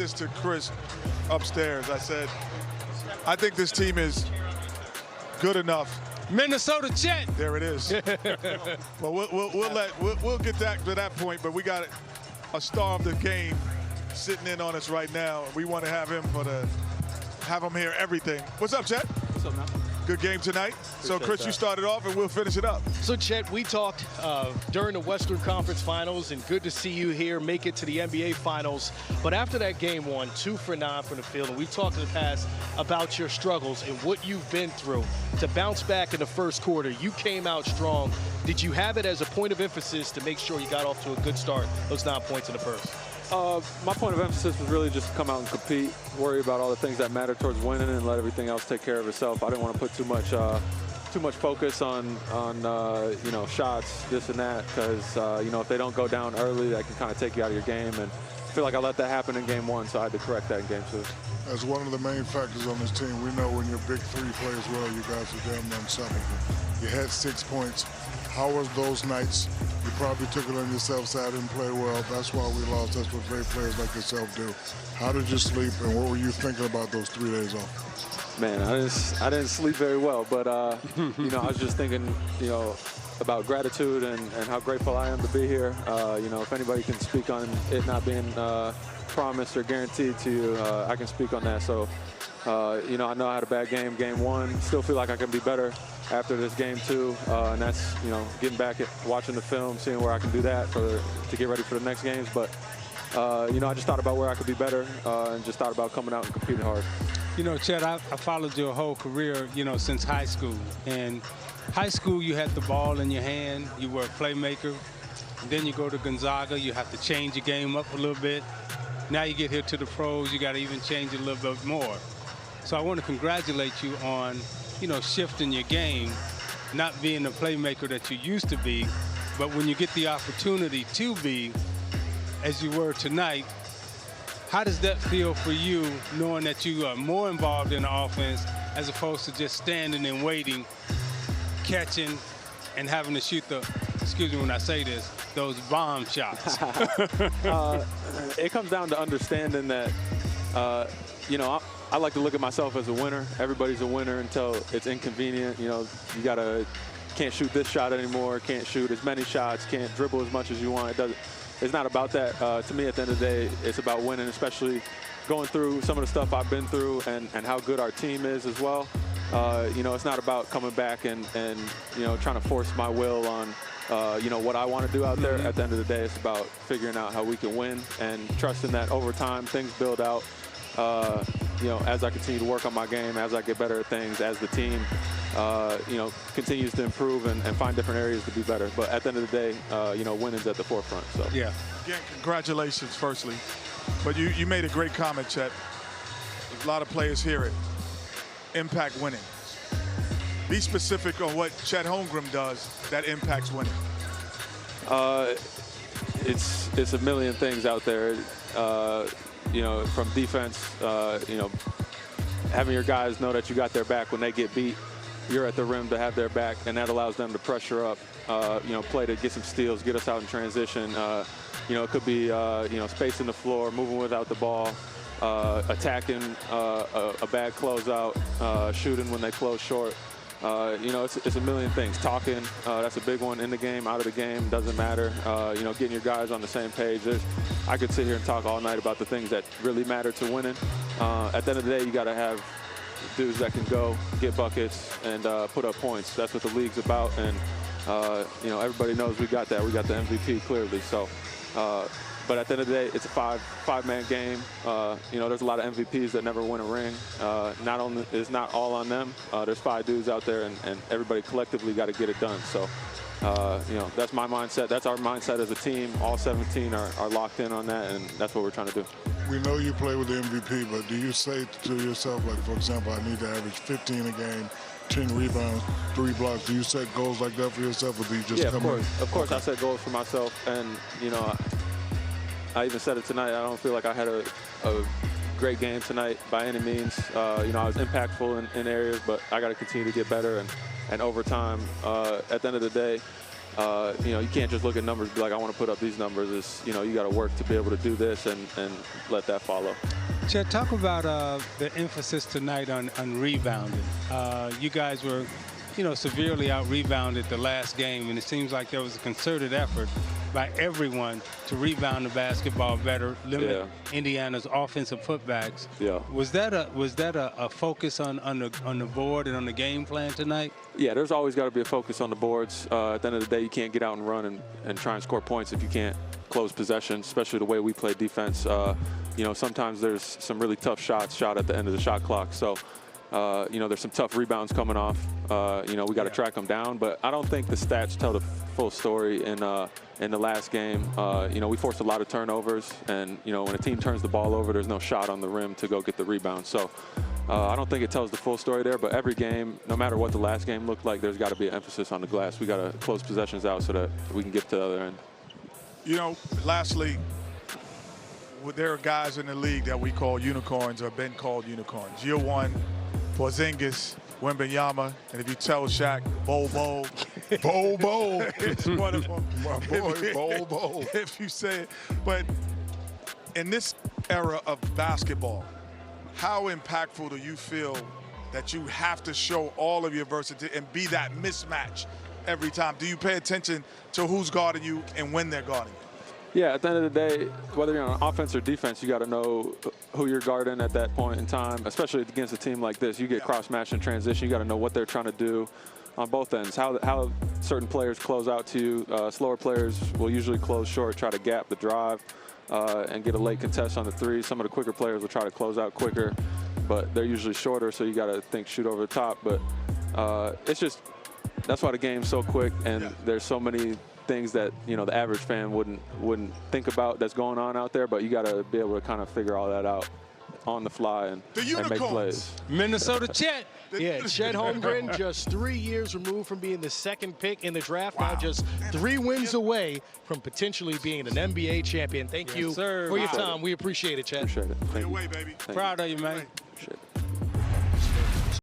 This to Chris upstairs. I said, I think this team is good enough. Minnesota Chet. There it is. Well, we'll get to that point, but we got a star of the game sitting in on us right now. We want to have him here. Everything. What's up, Chet? What's up, man? Good game tonight. So, Chris, you started off, and we'll finish it up. So, Chet, we talked during the Western Conference Finals, and good to see you here make it to the NBA Finals. But after that game one, 2 for 9 from the field, and we've talked in the past about your struggles and what you've been through. To bounce back in the first quarter, you came out strong. Did you have it as a point of emphasis to make sure you got off to a good start, those 9 points in the first? My point of emphasis was really just to come out and compete, worry about all the things that matter towards winning, and let everything else take care of itself. I didn't want to put too much focus on shots, this and that, because if they don't go down early, that can kind of take you out of your game. And I feel like I let that happen in game one, so I had to correct that in game two. As one of the main factors on this team, we know when your big three plays well, you guys are damn unstoppable. You had 6 points. How was those nights? You probably took it on yourself, so I didn't play well. That's why we lost. That's what great players like yourself do. How did you sleep, and what were you thinking about those 3 days off? Man, I didn't sleep very well, but I was just thinking, about gratitude and how grateful I am to be here. If anybody can speak on it not being promised or guaranteed to you, I can speak on that. So, I know I had a bad game one. Still feel like I can be better after this game two, and that's getting back at watching the film, seeing where I can do that to get ready for the next games. But I just thought about where I could be better, and just thought about coming out and competing hard. Chet, I followed your whole career, since high school. And high school, you had the ball in your hand. You were a playmaker. Then you go to Gonzaga. You have to change your game up a little bit. Now you get here to the pros. You got to even change it a little bit more. So I want to congratulate you on, shifting your game, not being the playmaker that you used to be. But when you get the opportunity to be, as you were tonight, how does that feel for you, knowing that you are more involved in the offense as opposed to just standing and waiting, catching, and having to shoot excuse me when I say this, those bomb shots? It comes down to understanding that, I like to look at myself as a winner. Everybody's a winner until it's inconvenient. Can't shoot this shot anymore, can't shoot as many shots, can't dribble as much as you want. It's not about that. To me, at the end of the day, it's about winning, especially going through some of the stuff I've been through and how good our team is as well. It's not about coming back and trying to force my will on, what I want to do out there. At the end of the day, it's about figuring out how we can win and trusting that over time things build out. As I continue to work on my game, as I get better at things, as the team, continues to improve and find different areas to be better. But at the end of the day, winning's at the forefront. So yeah. Again, congratulations, firstly. But you made a great comment, Chet. A lot of players hear it. Impact winning. Be specific on what Chet Holmgren does that impacts winning. It's a million things out there. From defense, having your guys know that you got their back when they get beat. You're at the rim to have their back, and that allows them to pressure up, play to get some steals, get us out in transition. It could be, spacing the floor, moving without the ball, attacking a bad closeout, shooting when they close short. It's a million things. Talking, that's a big one in the game, out of the game, doesn't matter. Getting your guys on the same page. I could sit here and talk all night about the things that really matter to winning. At the end of the day, you got to have dudes that can go, get buckets, and put up points. That's what the league's about, and everybody knows we got that. We got the MVP clearly. So, but at the end of the day, it's a five-man game. There's a lot of MVPs that never win a ring. It's not all on them. There's 5 dudes out there, and everybody collectively got to get it done. So, that's my mindset. That's our mindset as a team. All 17 are locked in on that, and that's what we're trying to do. We know you play with the MVP, but do you say to yourself, like, for example, I need to average 15 a game, 10 rebounds, 3 blocks? Do you set goals like that for yourself, or do you just come in? Of course, I set goals for myself, and, I even said it tonight. I don't feel like I had a great game tonight by any means. I was impactful in areas, but I got to continue to get better. And over time, at the end of the day, You know, you can't just look at numbers and be like, I want to put up these numbers. It's, you know, you got to work to be able to do this and let that follow. Chet, talk about the emphasis tonight on rebounding. You guys were, you know, severely out-rebounded the last game, and it seems like there was a concerted effort by everyone to rebound the basketball better, limit Indiana's offensive putbacks. Yeah. Was that a focus on the board and on the game plan tonight? Yeah, there's always got to be a focus on the boards. At the end of the day, you can't get out and run and try and score points if you can't close possession, especially the way we play defense. You know, sometimes there's some really tough shots shot at the end of the shot clock. So, you know, there's some tough rebounds coming off. You know, we got to track them down. But I don't think the stats tell the full story in the last game. You know, we forced a lot of turnovers. And, you know, when a team turns the ball over, there's no shot on the rim to go get the rebound. So I don't think it tells the full story there. But every game, no matter what the last game looked like, there's got to be an emphasis on the glass. We got to close possessions out so that we can get to the other end. You know, lastly, there are guys in the league that we call unicorns or have been called unicorns. Year one, Porzingis, Wembanyama, and if you tell Shaq, Bobo, Bobo is one of them. My boy, Bobo. If you say it. But in this era of basketball, how impactful do you feel that you have to show all of your versatility and be that mismatch every time? Do you pay attention to who's guarding you and when they're guarding you? Yeah, at the end of the day, whether you're on offense or defense, you got to know who you're guarding at that point in time, especially against a team like this. You get cross-matched in transition. You got to know what they're trying to do on both ends, how certain players close out to you. Slower players will usually close short, try to gap the drive, and get a late contest on the three. Some of the quicker players will try to close out quicker, but they're usually shorter, so you got to think shoot over the top. But it's just that's why the game's so quick, and there's so many things that, you know, the average fan wouldn't think about that's going on out there, but you got to be able to kind of figure all that out on the fly and make plays. Minnesota Chet. Yeah, Chet Holmgren, just 3 years removed from being the second pick in the draft. Now just 3 wins away from potentially being an NBA champion. Thank you for your time. We appreciate it, Chet. Appreciate it. Thank you. Way, baby. Thank Proud you. of you, man. Appreciate it.